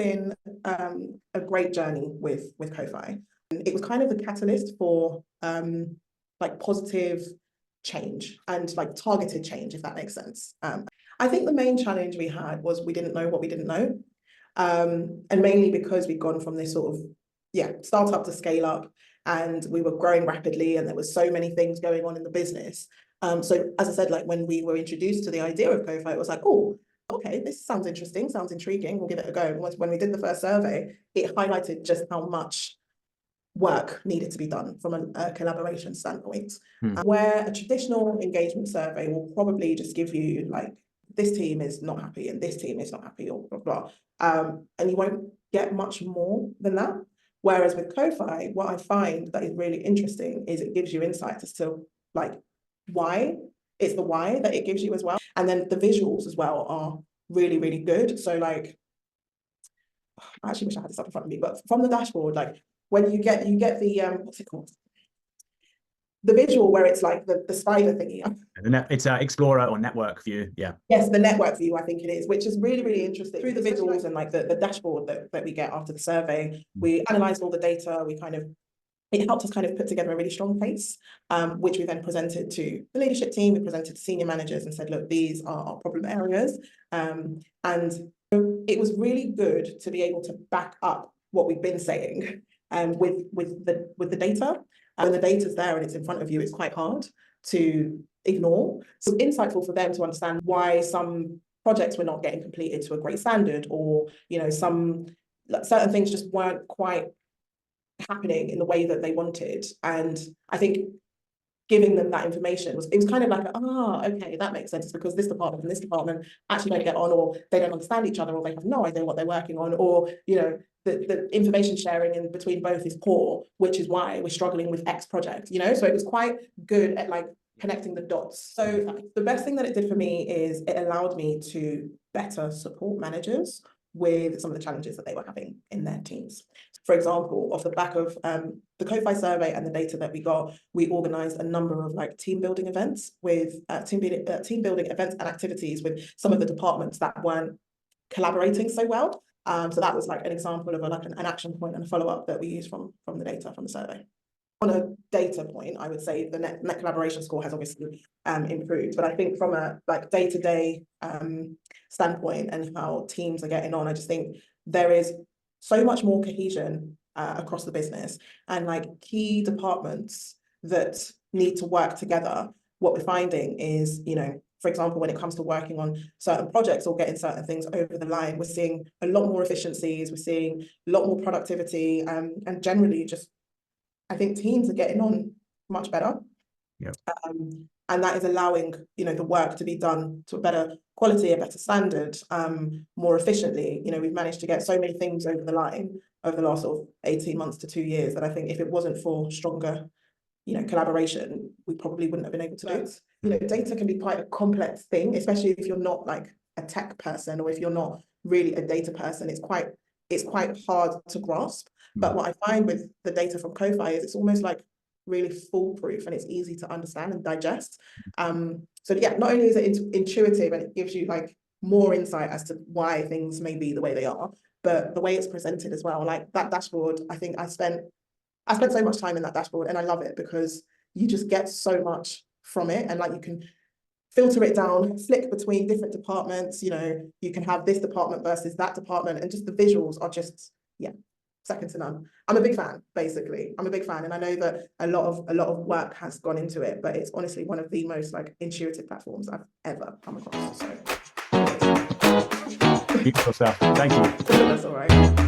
been a great journey with Cophi. It was kind of the catalyst for like positive change and like targeted change, if that makes sense. I think the main challenge we had was we didn't know what we didn't know. And mainly because we'd gone from this sort of, startup to scale up, and we were growing rapidly and there was so many things going on in the business. So as I said, like when we were introduced to the idea of Cophi, it was like, oh, okay, this sounds interesting, sounds intriguing, we'll give it a go. When we did the first survey, it highlighted just how much work needed to be done from a collaboration standpoint. Where a traditional engagement survey will probably just give you like, this team is not happy and this team is not happy, or blah, blah, and you won't get much more than that. Whereas with Cophi, what I find that is really interesting is it gives you insights as to like why. It's the why that it gives you as well. And then the visuals as well are really, really good. So like, I actually wish I had this up in front of me, but from the dashboard, like when you get the, what's it called? The visual where it's like the spider thingy. It's an Explorer or network view, yeah. Yes, the network view, I think it is, which is really, really interesting. Through the visuals and like the dashboard that we get after the survey, we analysed all the data, it helped us kind of put together a really strong case, which we then presented to the leadership team, we presented to senior managers and said, look, these are our problem areas. And it was really good to be able to back up what we've been saying with the data. When the data's there and it's in front of you, it's quite hard to ignore. So it's insightful for them to understand why some projects were not getting completed to a great standard, or some certain things just weren't quite happening in the way that they wanted. And I think giving them that information it was kind of like, okay, that makes sense. It's because this department and this department actually don't get on, or they don't understand each other, or they have no idea what they're working on, or the information sharing in between both is poor, which is why we're struggling with X project, so it was quite good at like connecting the dots. So the best thing that it did for me is it allowed me to better support managers with some of the challenges that they were having in their teams. For example, off the back of the Cophi survey and the data that we got, we organised a number of like team building events with team building events and activities with some of the departments that weren't collaborating so well. So that was like an example of an action point and a follow-up that we used from the data from the survey. On a data point, I would say the net collaboration score has obviously improved, but I think from a like day-to-day standpoint and how teams are getting on, I just think there is so much more cohesion across the business, and like key departments that need to work together. What we're finding is, for example, when it comes to working on certain projects or getting certain things over the line, we're seeing a lot more efficiencies, we're seeing a lot more productivity, and generally just, I think teams are getting on much better. Yeah. And that is allowing, the work to be done to a better quality, a better standard, more efficiently. We've managed to get so many things over the line over the last sort of 18 months to 2 years that I think if it wasn't for stronger, collaboration, we probably wouldn't have been able to do it. Data can be quite a complex thing, especially if you're not like a tech person, or if you're not really a data person. It's quite hard to grasp. But what I find with the data from Cophi is it's almost like really foolproof and it's easy to understand and digest. So yeah, not only is it intuitive and it gives you like more insight as to why things may be the way they are, but the way it's presented as well. Like that dashboard, I think I spent so much time in that dashboard, and I love it because you just get so much from it, and like you can filter it down, flick between different departments. You can have this department versus that department, and just the visuals are just, second to none. I'm a big fan, basically. I'm a big fan, and I know that a lot of work has gone into it, but it's honestly one of the most like intuitive platforms I've ever come across. So beautiful stuff. Thank you. That's all right.